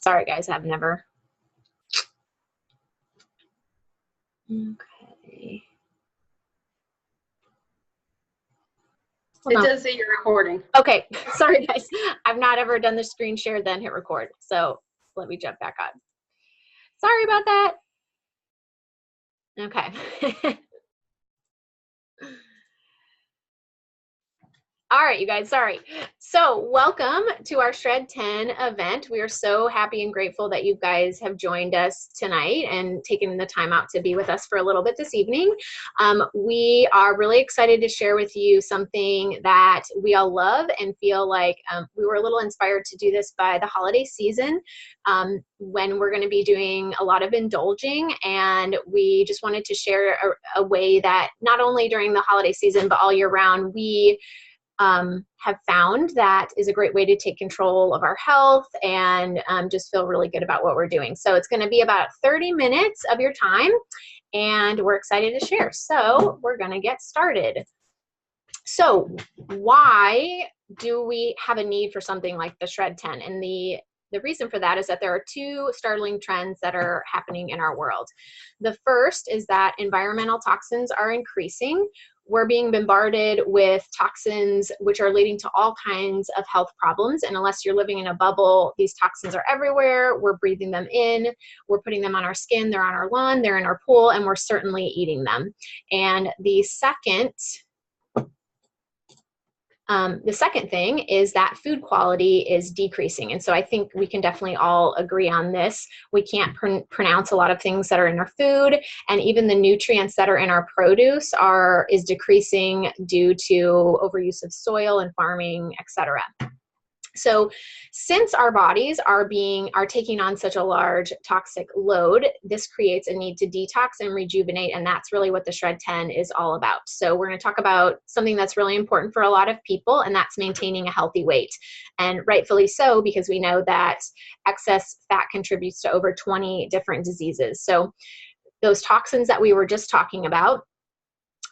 Sorry guys, I've never. Okay. It does say you're recording. Okay, sorry guys. I've not ever done the screen share then hit record. So let me jump back on. Sorry about that. Okay. All right, you guys, sorry. So welcome to our Shred10 event. We are so happy and grateful that you guys have joined us tonight and taken the time out to be with us for a little bit this evening. We are really excited to share with you something that we all love and feel like we were a little inspired to do this by the holiday season when we're going to be doing a lot of indulging, and we just wanted to share a way that not only during the holiday season but all year round we have found that is a great way to take control of our health and just feel really good about what we're doing. So it's going to be about 30 minutes of your time, and we're excited to share. So we're going to get started. So why do we have a need for something like the Shred10? And the reason for that is that there are two startling trends that are happening in our world. The first is that environmental toxins are increasing. We're being bombarded with toxins, which are leading to all kinds of health problems. And unless you're living in a bubble, these toxins are everywhere. We're breathing them in. We're putting them on our skin. They're on our lawn. They're in our pool. And we're certainly eating them. And the second thing is that food quality is decreasing. And so I think we can definitely all agree on this. We can't pronounce a lot of things that are in our food, and even the nutrients that are in our produce is decreasing due to overuse of soil and farming, etc. So since our bodies are taking on such a large toxic load, this creates a need to detox and rejuvenate, and that's really what the Shred10 is all about. So we're going to talk about something that's really important for a lot of people, and that's maintaining a healthy weight. And rightfully so, because we know that excess fat contributes to over 20 different diseases. So those toxins that we were just talking about,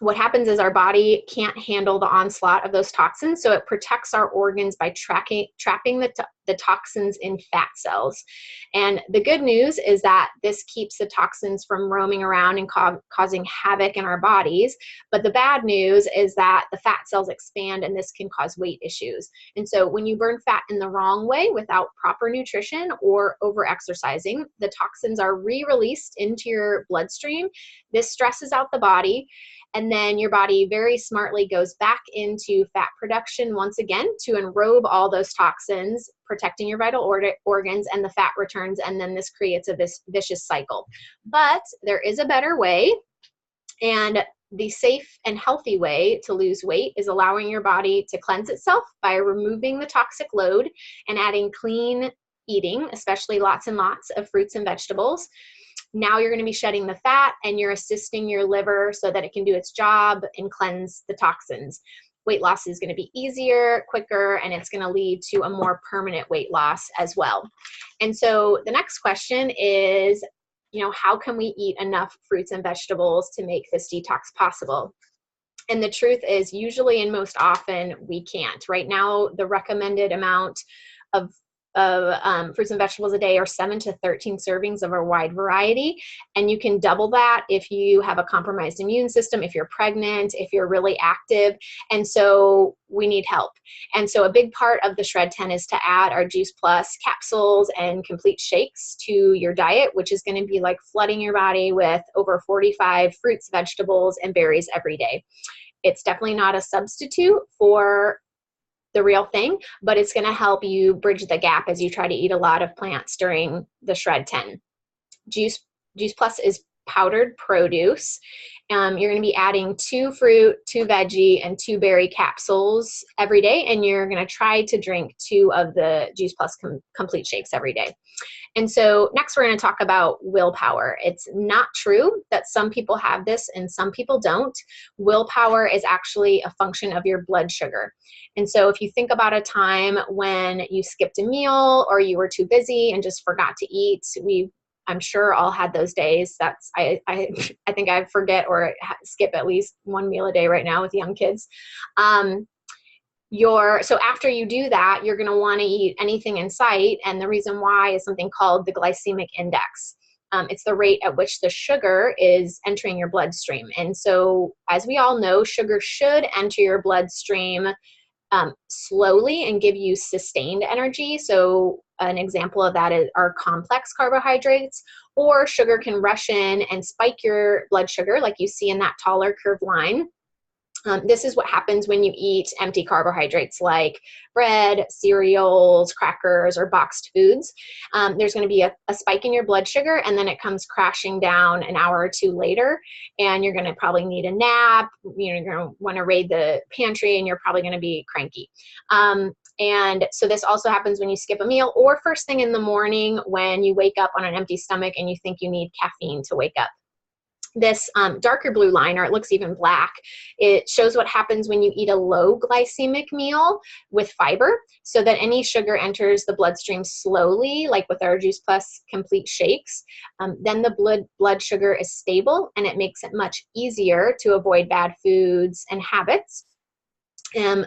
what happens is our body can't handle the onslaught of those toxins, so it protects our organs by trapping the toxins in fat cells. And the good news is that this keeps the toxins from roaming around and causing havoc in our bodies. But the bad news is that the fat cells expand, and this can cause weight issues. And so when you burn fat in the wrong way without proper nutrition or over-exercising, the toxins are re-released into your bloodstream. This stresses out the body, and then your body very smartly goes back into fat production once again to enrobe all those toxins, protecting your vital organs, and the fat returns, and then this creates a vicious cycle. But there is a better way, and the safe and healthy way to lose weight is allowing your body to cleanse itself by removing the toxic load and adding clean eating, especially lots and lots of fruits and vegetables. Now you're going to be shedding the fat, and you're assisting your liver so that it can do its job and cleanse the toxins. Weight loss is going to be easier, quicker, and it's going to lead to a more permanent weight loss as well. And so the next question is, how can we eat enough fruits and vegetables to make this detox possible? And the truth is, usually and most often, we can't. Right now, the recommended amount of fruits and vegetables a day are 7 to 13 servings of a wide variety. And you can double that if you have a compromised immune system, if you're pregnant, if you're really active. And so we need help. And so a big part of the Shred10 is to add our Juice Plus capsules and complete shakes to your diet, which is going to be like flooding your body with over 45 fruits, vegetables, and berries every day. It's definitely not a substitute for the real thing, but it's going to help you bridge the gap as you try to eat a lot of plants during the Shred10. Juice Plus is powdered produce. You're going to be adding 2 fruit, 2 veggie, and 2 berry capsules every day, and you're going to try to drink 2 of the Juice Plus complete shakes every day. And so next we're going to talk about willpower. It's not true that some people have this and some people don't. Willpower is actually a function of your blood sugar. And so if you think about a time when you skipped a meal or you were too busy and just forgot to eat, I'm sure all had those days. I think I forget or skip at least 1 meal a day right now with young kids. So after you do that, you're going to want to eat anything in sight. And the reason why is something called the glycemic index. It's the rate at which the sugar is entering your bloodstream. And so, as we all know, sugar should enter your bloodstream slowly and give you sustained energy. So an example of that are complex carbohydrates, or sugar can rush in and spike your blood sugar like you see in that taller curved line. This is what happens when you eat empty carbohydrates like bread, cereals, crackers, or boxed foods. There's going to be a spike in your blood sugar, and then it comes crashing down an hour or two later, and you're going to probably need a nap. You're going to want to raid the pantry, and you're probably going to be cranky. And so this also happens when you skip a meal, or first thing in the morning when you wake up on an empty stomach and you think you need caffeine to wake up. This darker blue line, or it looks even black, it shows what happens when you eat a low glycemic meal with fiber, so that any sugar enters the bloodstream slowly, like with our Juice Plus complete shakes. Then the blood sugar is stable, and it makes it much easier to avoid bad foods and habits.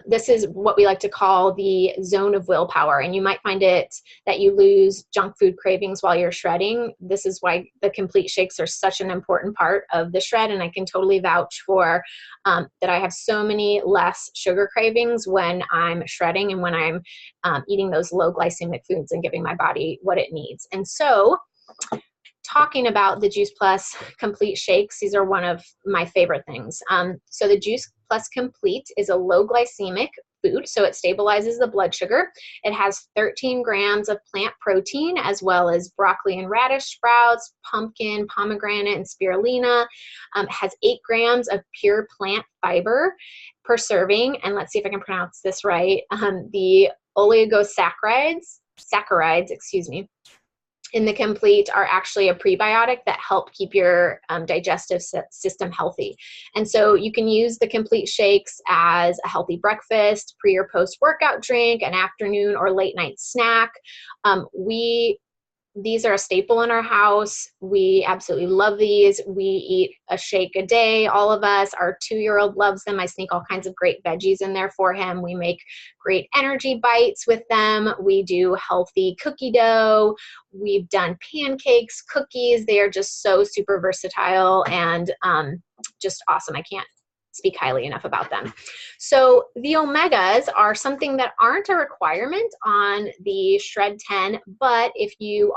This is what we like to call the zone of willpower, and you might find it that you lose junk food cravings while you're shredding. This is why the complete shakes are such an important part of the shred, and I can totally vouch for that. I have so many less sugar cravings when I'm shredding and when I'm eating those low glycemic foods and giving my body what it needs. And so, talking about the Juice Plus complete shakes, these are one of my favorite things. So the Juice Plus Complete is a low glycemic food, so it stabilizes the blood sugar. It has 13 grams of plant protein, as well as broccoli and radish sprouts, pumpkin, pomegranate, and spirulina. It has 8 grams of pure plant fiber per serving, and let's see if I can pronounce this right. The saccharides, excuse me, in the complete are actually a prebiotic that help keep your digestive system healthy. And so you can use the complete shakes as a healthy breakfast, pre or post workout drink, an afternoon or late night snack. These are a staple in our house. We absolutely love these. We eat a shake a day, all of us. Our 2-year-old loves them. I sneak all kinds of great veggies in there for him. We make great energy bites with them. We do healthy cookie dough. We've done pancakes, cookies. They are just so super versatile and just awesome. I can't speak highly enough about them. So the omegas are something that aren't a requirement on the Shred10, but if you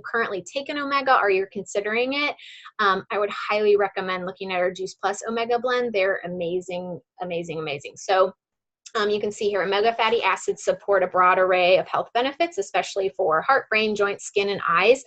currently take an omega or you're considering it, I would highly recommend looking at our Juice Plus Omega blend. They're amazing, amazing, amazing. So you can see here, omega fatty acids support a broad array of health benefits, especially for heart, brain, joints, skin, and eyes.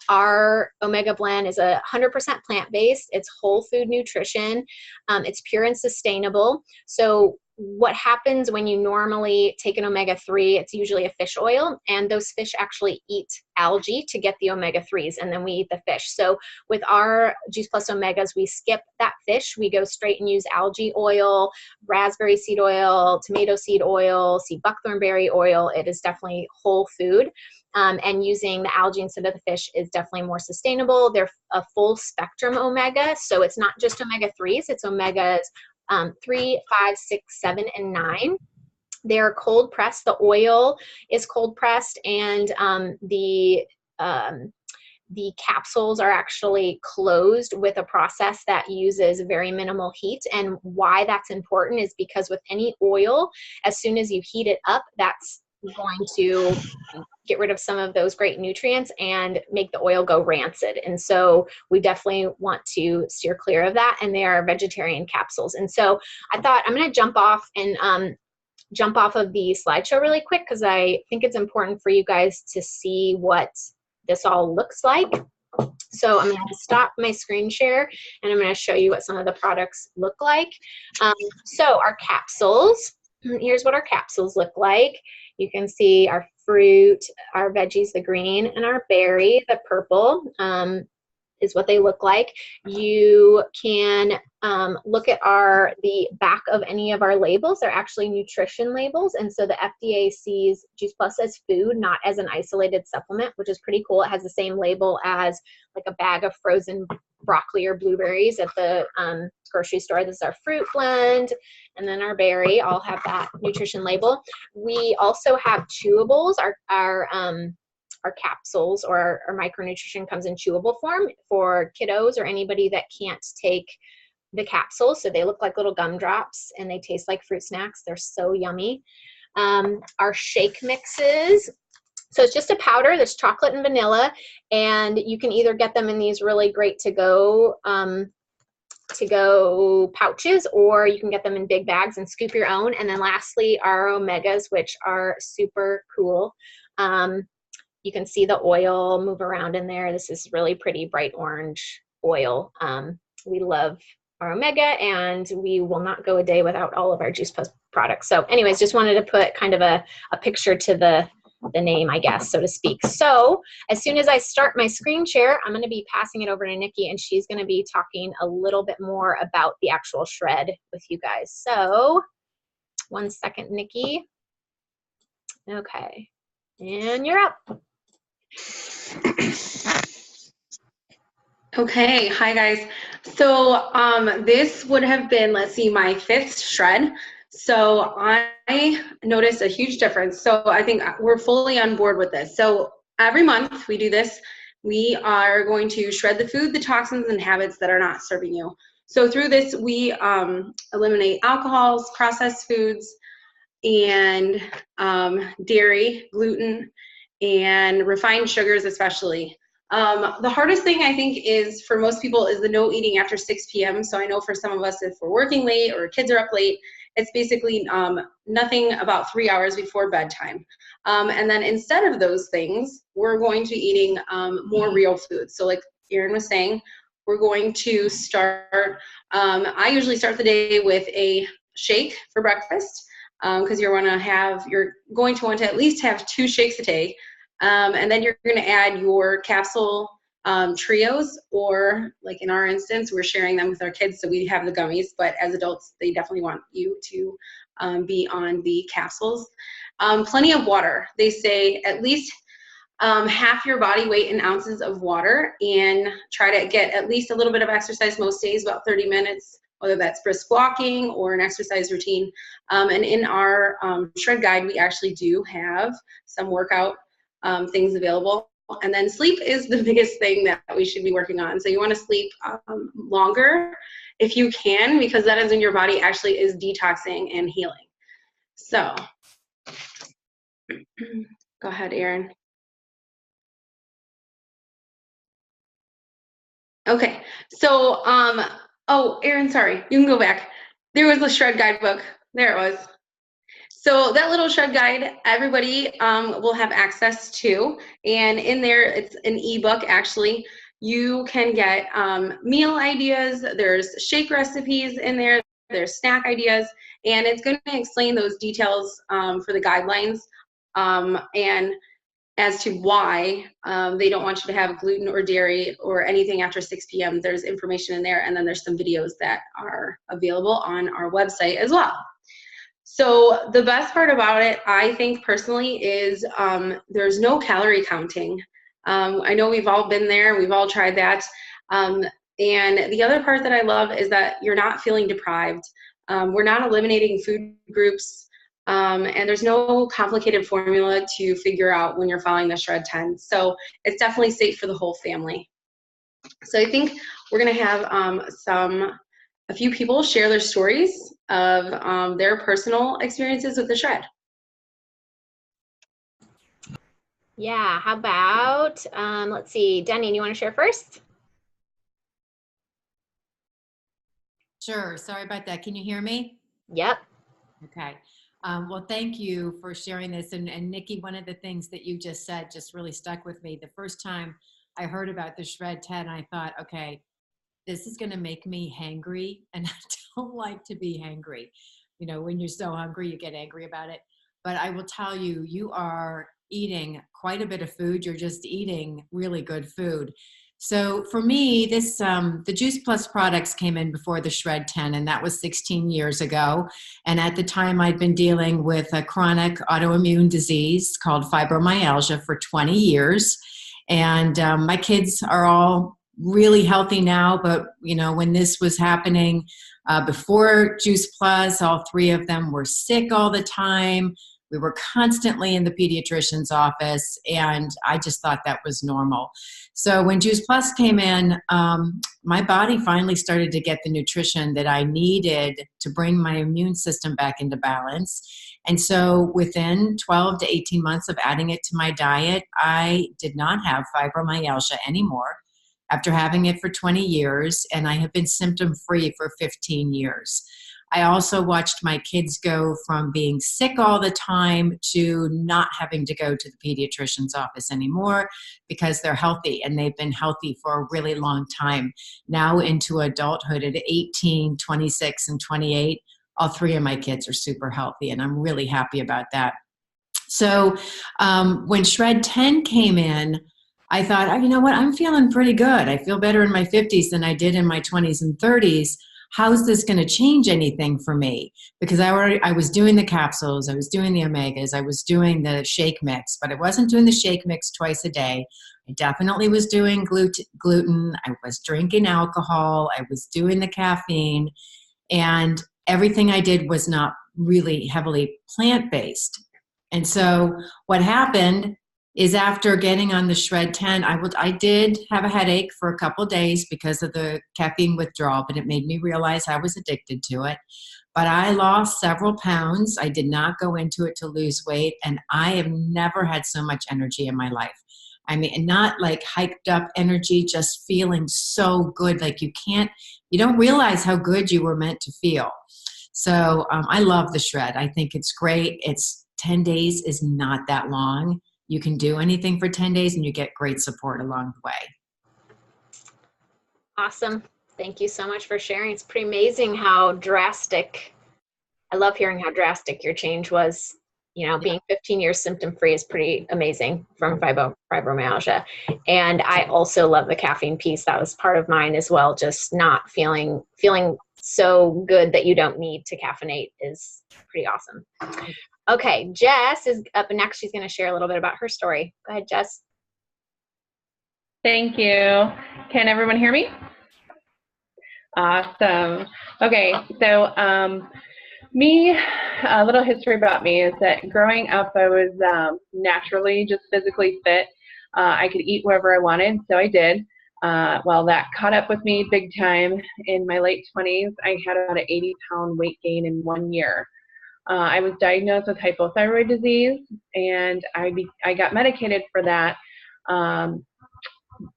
Our omega blend is 100% plant-based. It's whole food nutrition. It's pure and sustainable. So what happens when you normally take an omega-3, it's usually a fish oil, and those fish actually eat algae to get the omega-3s, and then we eat the fish. So with our Juice Plus Omegas, we skip that fish. We go straight and use algae oil, raspberry seed oil, tomato seed oil, sea buckthorn berry oil. It is definitely whole food. And using the algae instead of the fish is definitely more sustainable. They're a full spectrum omega, so it's not just omega-3s, it's omegas 3, 5, 6, 7, and 9. They're cold pressed. The oil is cold pressed, and the capsules are actually closed with a process that uses very minimal heat. And why that's important is because with any oil, as soon as you heat it up, that's going to get rid of some of those great nutrients and make the oil go rancid. And so we definitely want to steer clear of that. And they are vegetarian capsules. And so I thought I'm going to jump off of the slideshow really quick, because I think it's important for you guys to see what this all looks like. So I'm going to stop my screen share, and I'm going to show you what some of the products look like. So our capsules, here's what our capsules look like. You can see our fruit, our veggies, the green, and our berry, the purple, is what they look like. You can look at the back of any of our labels. They're actually nutrition labels, and so the FDA sees Juice Plus as food, not as an isolated supplement, which is pretty cool. It has the same label as like a bag of frozen broccoli or blueberries at the grocery store. This is our fruit blend, and then our berry all have that nutrition label. We also have chewables. Our capsules or our micronutrition comes in chewable form for kiddos or anybody that can't take the capsules. So they look like little gumdrops and they taste like fruit snacks. They're so yummy. Our shake mixes. So it's just a powder. There's chocolate and vanilla, and you can either get them in these really great to-go pouches, or you can get them in big bags and scoop your own. And then lastly, our omegas, which are super cool. You can see the oil move around in there. This is really pretty bright orange oil. We love our omega, and we will not go a day without all of our Juice Plus products. So anyways, just wanted to put kind of a picture to the name, I guess, so to speak. So as soon as I start my screen share, I'm going to be passing it over to Nikki, and she's going to be talking a little bit more about the actual shred with you guys. So 1 second, Nikki. Okay, and you're up. Okay, hi guys. So this would have been, let's see, my 5th shred. So I noticed a huge difference. So I think we're fully on board with this. So every month we do this. We are going to shred the food, the toxins, and habits that are not serving you. So through this, we eliminate alcohols, processed foods, and dairy, gluten, and refined sugars especially. The hardest thing I think is for most people is the no eating after 6 p.m. So I know for some of us, if we're working late or kids are up late, it's basically nothing about 3 hours before bedtime. And then instead of those things, we're going to be eating more real food. So like Erin was saying, we're going to start, I usually start the day with a shake for breakfast, because you're going to want to at least have 2 shakes a day. And then you're going to add your capsule trios, or like in our instance, we're sharing them with our kids, so we have the gummies, but as adults, they definitely want you to be on the capsules. Plenty of water. They say at least half your body weight in ounces of water, and try to get at least a little bit of exercise most days, about 30 minutes, whether that's brisk walking or an exercise routine. And in our shred guide, we actually do have some workout things available. And then sleep is the biggest thing that we should be working on. So you want to sleep longer if you can, because that is when your body actually is detoxing and healing. So go ahead, Erin. Okay, so oh, Erin, sorry, you can go back. There was the shred guidebook. There it was. So that little shred guide, everybody will have access to, and in there, it's an ebook actually. You can get meal ideas, there's shake recipes in there, there's snack ideas, and it's going to explain those details for the guidelines, and as to why they don't want you to have gluten or dairy or anything after 6 p.m. There's information in there, and then there's some videos that are available on our website as well. So the best part about it, I think personally, is there's no calorie counting. I know we've all been there, we've all tried that. And the other part that I love is that you're not feeling deprived. We're not eliminating food groups, and there's no complicated formula to figure out when you're following the Shred10. So it's definitely safe for the whole family. So I think we're gonna have a few people share their stories of their personal experiences with the shred. Yeah, how about, let's see, Denny, you want to share first? Sure, sorry about that. Can you hear me? Yep. Okay. Well, thank you for sharing this. And Nikki, one of the things that you just said just really stuck with me. The first time I heard about the Shred10, I thought, okay, this is going to make me hangry, and I don't like to be hangry. You know, when you're so hungry, you get angry about it. But I will tell you, you are eating quite a bit of food. You're just eating really good food. So for me, this the Juice Plus products came in before the Shred10, and that was 16 years ago. And at the time, I'd been dealing with a chronic autoimmune disease called fibromyalgia for 20 years. And my kids are all really healthy now, but when this was happening, before Juice Plus, all three of them were sick all the time. We were constantly in the pediatrician's office, and I just thought that was normal. So when Juice Plus came in, my body finally started to get the nutrition that I needed to bring my immune system back into balance. And so within 12 to 18 months of adding it to my diet, I did not have fibromyalgia anymore after having it for 20 years, and I have been symptom-free for 15 years. I also watched my kids go from being sick all the time to not having to go to the pediatrician's office anymore because they're healthy, and they've been healthy for a really long time. Now into adulthood at 18, 26, and 28, all three of my kids are super healthy, and I'm really happy about that. So when Shred10 came in, I thought, oh, you know what, I'm feeling pretty good. I feel better in my 50s than I did in my 20s and 30s. How's this going to change anything for me? Because I was doing the capsules, I was doing the omegas, I was doing the shake mix, but I wasn't doing the shake mix twice a day. I definitely was doing gluten. I was drinking alcohol. I was doing the caffeine, and everything I did was not really heavily plant-based. And so what happened is after getting on the Shred10, I did have a headache for a couple of days because of the caffeine withdrawal, but it made me realize I was addicted to it. But I lost several pounds. I did not go into it to lose weight, and I have never had so much energy in my life. I mean, not like hyped up energy, just feeling so good. Like you don't realize how good you were meant to feel. So I love the Shred. I think it's great. 10 days is not that long. You can do anything for 10 days and you get great support along the way. Awesome. Thank you so much for sharing. It's pretty amazing how drastic, I love hearing how drastic your change was. Being 15 years symptom-free is pretty amazing from fibromyalgia. And I also love the caffeine piece. That was part of mine as well. Just not feeling so good that you don't need to caffeinate is pretty awesome. Okay, Jess is up next. She's going to share a little bit about her story. Go ahead, Jess. Thank you. Can everyone hear me? Awesome. Okay, so me, a little history about me is that growing up, I was naturally just physically fit. I could eat wherever I wanted, so I did. Well, that caught up with me big time. In my late 20s, I had about an 80-pound weight gain in 1 year. I was diagnosed with hypothyroid disease, and I got medicated for that, and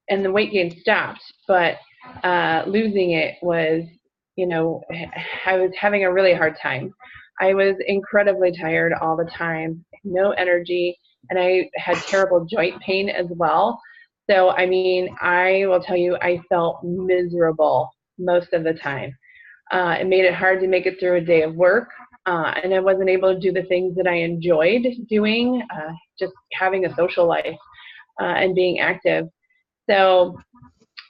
the weight gain stopped, but losing it was, I was having a really hard time. I was incredibly tired all the time, no energy, and I had terrible joint pain as well. So, I mean, I will tell you, I felt miserable most of the time. It made it hard to make it through a day of work. And I wasn't able to do the things that I enjoyed doing, just having a social life and being active. So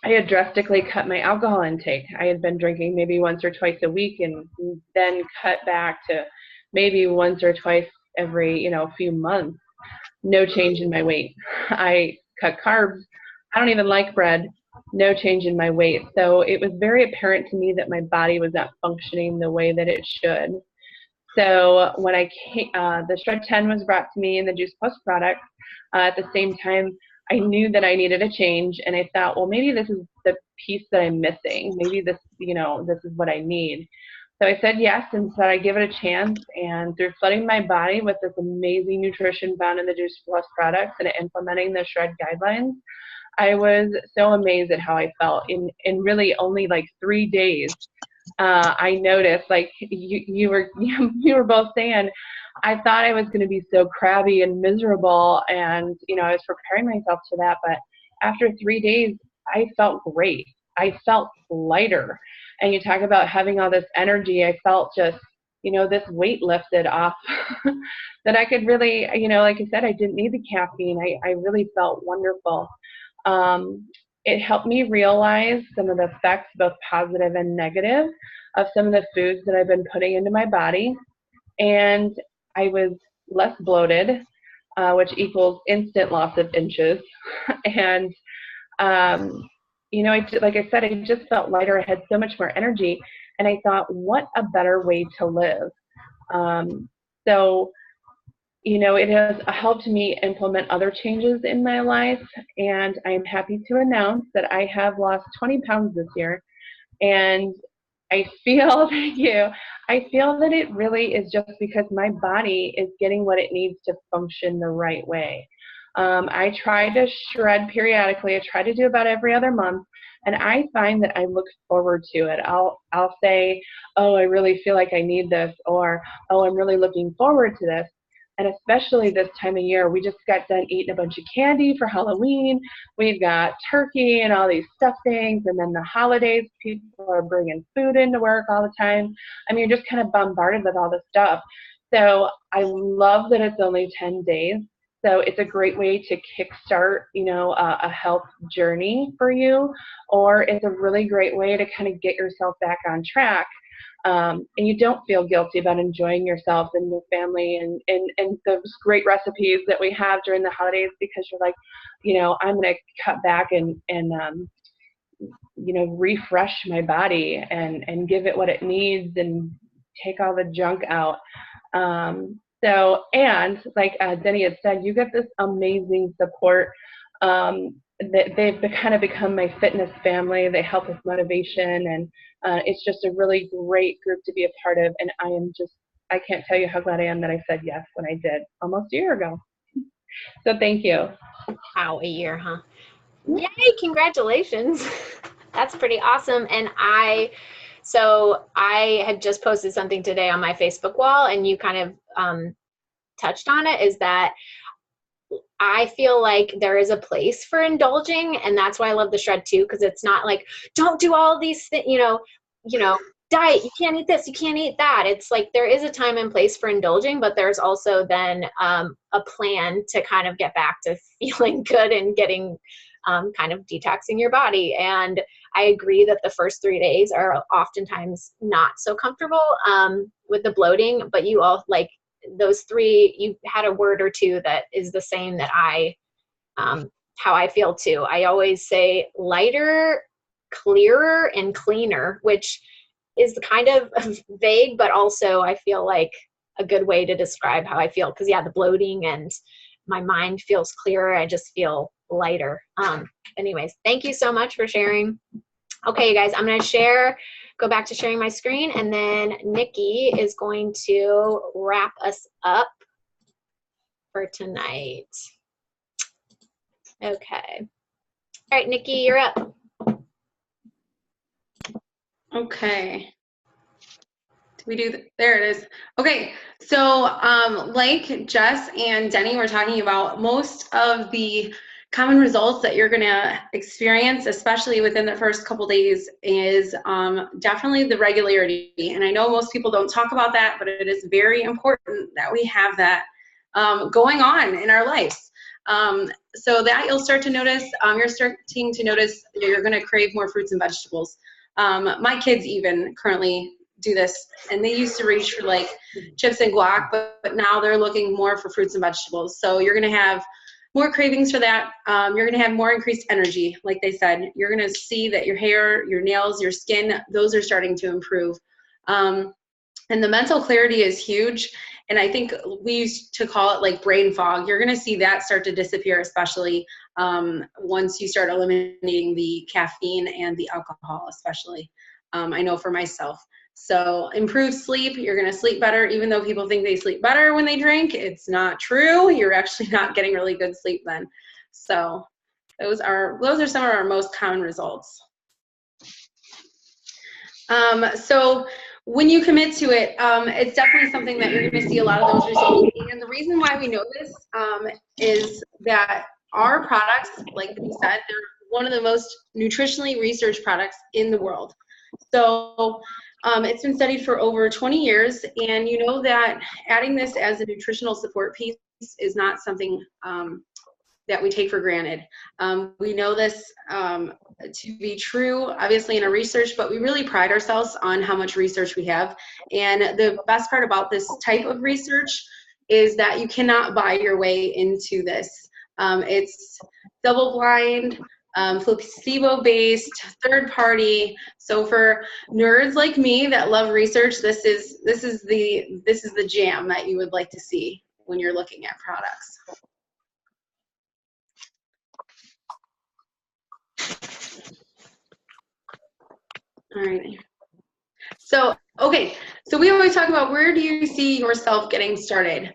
I had drastically cut my alcohol intake. I had been drinking maybe once or twice a week, and then cut back to maybe once or twice every few months. No change in my weight. I cut carbs. I don't even like bread. No change in my weight. So it was very apparent to me that my body was not functioning the way that it should. So when I came, the Shred10 was brought to me in the Juice Plus product. At the same time, I knew that I needed a change, and I thought, well, maybe this is the piece that I'm missing. Maybe this, this is what I need. So I said yes, and said I'd give it a chance. And through flooding my body with this amazing nutrition found in the Juice Plus products and implementing the Shred guidelines, I was so amazed at how I felt in really only like 3 days. I noticed, like you were both saying, I thought I was going to be so crabby and miserable, and I was preparing myself to that. But after 3 days, I felt great. I felt lighter. And you talk about having all this energy. I felt just, this weight lifted off that I could really, like I said, I didn't need the caffeine. I really felt wonderful. It helped me realize some of the effects, both positive and negative, of some of the foods that I've been putting into my body. And I was less bloated, which equals instant loss of inches. And, you know, like I said, I just felt lighter. I had so much more energy. And I thought, what a better way to live. So, you know, it has helped me implement other changes in my life. And I'm happy to announce that I have lost 20 pounds this year. And I feel, thank you, I feel that it really is just because my body is getting what it needs to function the right way. I try to shred periodically. I try to do about every other month. And I find that I look forward to it. I'll say, oh, I really feel like I need this, or, oh, I'm really looking forward to this. And especially this time of year, we just got done eating a bunch of candy for Halloween. We've got turkey and all these stuffings, and then the holidays, people are bringing food into work all the time. I mean, you're just kind of bombarded with all this stuff. So I love that it's only 10 days. So it's a great way to kickstart, you know, a health journey for you, or it's a really great way to kind of get yourself back on track. And you don't feel guilty about enjoying yourself and your family and those great recipes that we have during the holidays, because you're like, you know, I'm going to cut back and you know, refresh my body and give it what it needs and take all the junk out. So, and like Denny had said, you get this amazing support. They've kind of become my fitness family. They help with motivation, and it's just a really great group to be a part of. And I can't tell you how glad I am that I said yes when I did almost a year ago. So thank you. Wow, a year, huh? Yay, congratulations. That's pretty awesome. And I had just posted something today on my Facebook wall, and you kind of touched on it, is that I feel like there is a place for indulging, and that's why I love the Shred too, because it's not like, don't do all these things, you know, diet, you can't eat this, you can't eat that. It's like there is a time and place for indulging, but there's also then a plan to kind of get back to feeling good and getting kind of detoxing your body. And I agree that the first 3 days are oftentimes not so comfortable with the bloating, but you all, like those 3, you had a word or two that is the same that how I feel too. I always say lighter, clearer, and cleaner, which is kind of vague, but also I feel like a good way to describe how I feel. Because yeah, the bloating and my mind feels clearer. I just feel lighter. Anyways, thank you so much for sharing. Okay, you guys, I'm going to go back to sharing my screen, and then Nikki is going to wrap us up for tonight. Okay. All right, Nikki, you're up. Okay. There it is. Okay, so like Jess and Denny were talking about, most of the common results that you're gonna experience, especially within the first couple days, is definitely the regularity. And I know most people don't talk about that, but it is very important that we have that going on in our lives. So that you'll start to notice, you're starting to notice you're gonna crave more fruits and vegetables. My kids even currently do this, and they used to reach for like chips and guac, but now they're looking more for fruits and vegetables. So you're going to have more cravings for that. You're going to have more increased energy. Like they said, you're going to see that your hair, your nails, your skin, those are starting to improve. And the mental clarity is huge. And I think we used to call it like brain fog. You're going to see that start to disappear, especially once you start eliminating the caffeine and the alcohol, especially. I know for myself. So improved sleep, you're going to sleep better. Even though people think they sleep better when they drink, it's not true. You're actually not getting really good sleep then. So those are some of our most common results. So when you commit to it, it's definitely something that you're going to see a lot of those results. And the reason why we know this is that our products, like we said, they're one of the most nutritionally researched products in the world. So it's been studied for over 20 years, and you know that adding this as a nutritional support piece is not something that we take for granted. We know this to be true, obviously, in our research, but we really pride ourselves on how much research we have. And the best part about this type of research is that you cannot buy your way into this. It's double-blind, placebo-based, third party. So for nerds like me that love research, this is the jam that you would like to see when you're looking at products. All right. So, okay. So we always talk about, where do you see yourself getting started?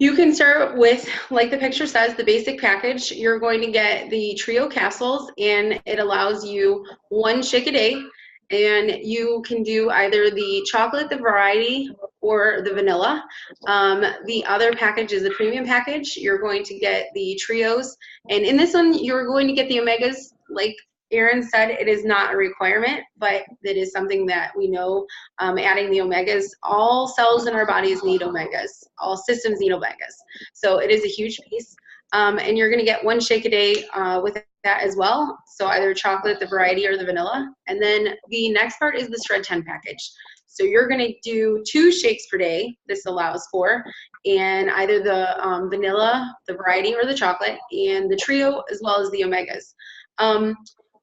You can start with, like the picture says, the basic package. You're going to get the trio capsules, and it allows you 1 shake a day. And you can do either the chocolate, the variety, or the vanilla. The other package is the premium package. You're going to get the trios. And in this one, you're going to get the omegas. Like Erin said, it is not a requirement, but it is something that we know, adding the omegas. All cells in our bodies need omegas. All systems need omegas. So it is a huge piece. And you're going to get 1 shake a day with that as well. So either chocolate, the variety, or the vanilla. And then the next part is the Shred10 package. So you're going to do 2 shakes per day, this allows for, and either the vanilla, the variety, or the chocolate, and the trio, as well as the omegas.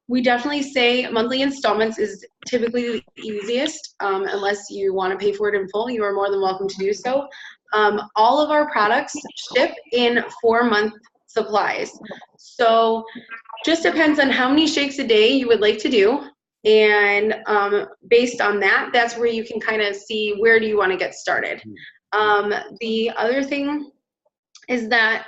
We definitely say monthly installments is typically the easiest. Unless you want to pay for it in full, you are more than welcome to do so. All of our products ship in 4-month supplies. So just depends on how many shakes a day you would like to do. And based on that, that's where you can kind of see, where do you want to get started. The other thing is that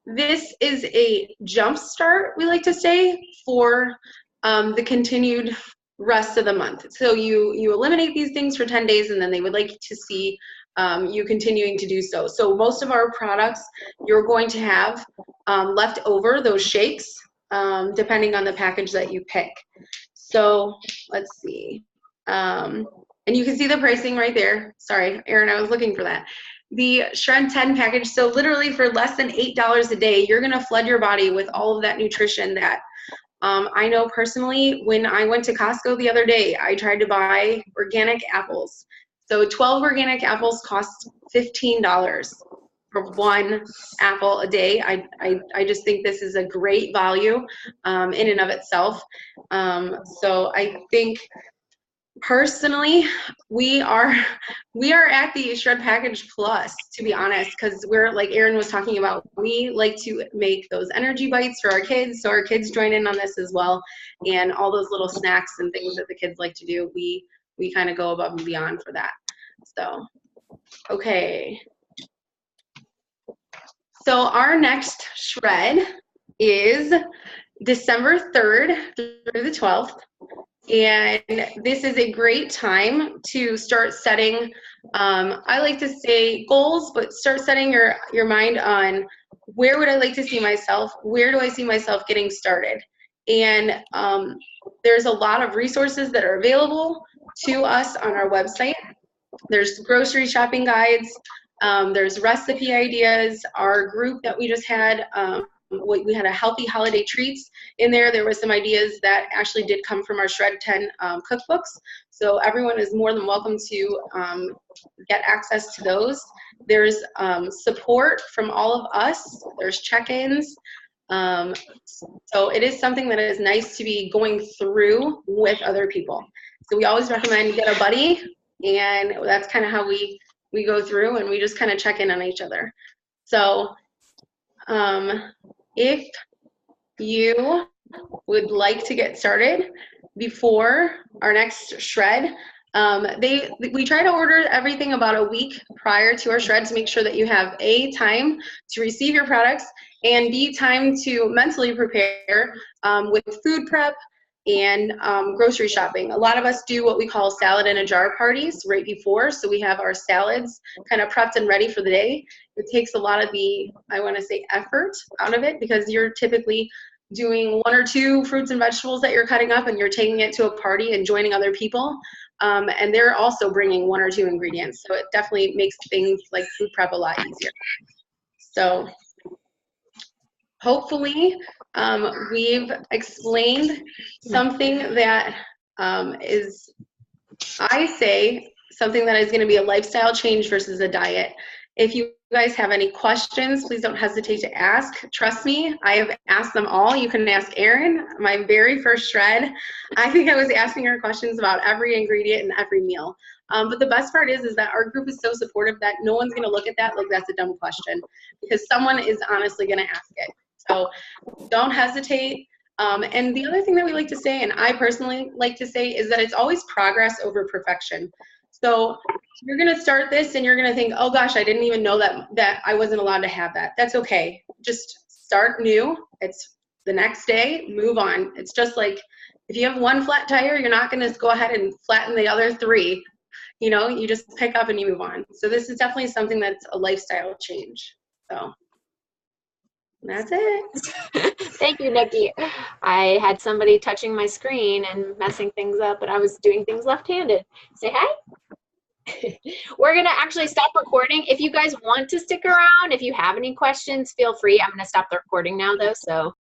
this is a jump start, we like to say, for the continued rest of the month. So you eliminate these things for 10 days, and then they would like to see you continuing to do so. So most of our products, you're going to have left over those shakes, depending on the package that you pick. So let's see. And you can see the pricing right there. Sorry, Erin, I was looking for that. The Shred10 package, so literally for less than $8 a day, you're gonna flood your body with all of that nutrition that I know personally. When I went to Costco the other day, I tried to buy organic apples. So 12 organic apples cost $15 for 1 apple a day. I just think this is a great value in and of itself. So I think, personally, we are at the Shred Package Plus, to be honest, because we're, like Erin was talking about, we like to make those energy bites for our kids, so our kids join in on this as well, and all those little snacks and things that the kids like to do, we kind of go above and beyond for that. So, okay. So our next shred is December 3rd through the 12th. And this is a great time to start setting, I like to say goals, but start setting your mind on, where would I like to see myself? Where do I see myself getting started? And there's a lot of resources that are available to us on our website. There's grocery shopping guides. There's recipe ideas. Our group that we just had, we had a healthy holiday treats in there. There were some ideas that actually did come from our Shred10 cookbooks. So everyone is more than welcome to get access to those. There's support from all of us. There's check-ins. So it is something that is nice to be going through with other people. So we always recommend get a buddy, and that's kind of how we go through, and we just kind of check in on each other. So if you would like to get started before our next shred, we try to order everything about a week prior to our shred to make sure that you have A, time to receive your products, and B, time to mentally prepare with food prep and grocery shopping. A lot of us do what we call salad in a jar parties right before, so we have our salads kind of prepped and ready for the day. It takes a lot of the, I want to say, effort out of it, because you're typically doing 1 or 2 fruits and vegetables that you're cutting up, and you're taking it to a party and joining other people, and they're also bringing 1 or 2 ingredients, so it definitely makes things like food prep a lot easier. So hopefully we've explained something that is, I say, something that is going to be a lifestyle change versus a diet. If you guys have any questions, please don't hesitate to ask. Trust me, I have asked them all. You can ask Erin, my very first shred. I think I was asking her questions about every ingredient and every meal. But the best part is that our group is so supportive that no one's going to look at that like that's a dumb question, because someone is honestly going to ask it. So don't hesitate. And the other thing that we like to say, and I personally like to say, is that it's always progress over perfection. So you're going to start this and you're going to think, oh gosh, I didn't even know that I wasn't allowed to have that. That's okay. Just start new. It's the next day, move on. It's just like if you have one flat tire, you're not going to go ahead and flatten the other three. You know, you just pick up and you move on. So this is definitely something that's a lifestyle change. So that's it. Thank you, Nikki. I had somebody touching my screen and messing things up, but I was doing things left-handed. Say hi. We're going to actually stop recording. If you guys want to stick around, if you have any questions, feel free. I'm going to stop the recording now, though, so